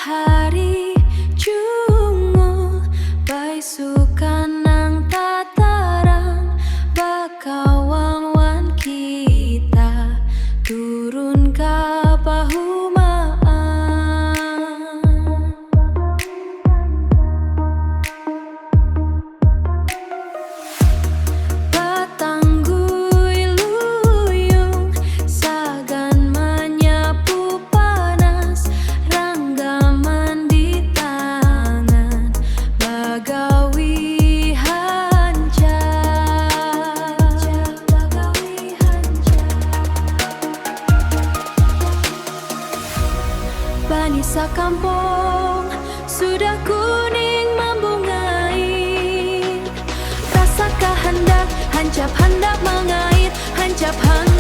hari jungo bai sukan nang tataran bakawang wan kita turun ka pahumaan patanggui luyung sagan menyapu panas ranggaman di tangan bagawi hancur Banisa kampung sudah kuning membungai rasa kehendak hancap hendak mengait hancap hendak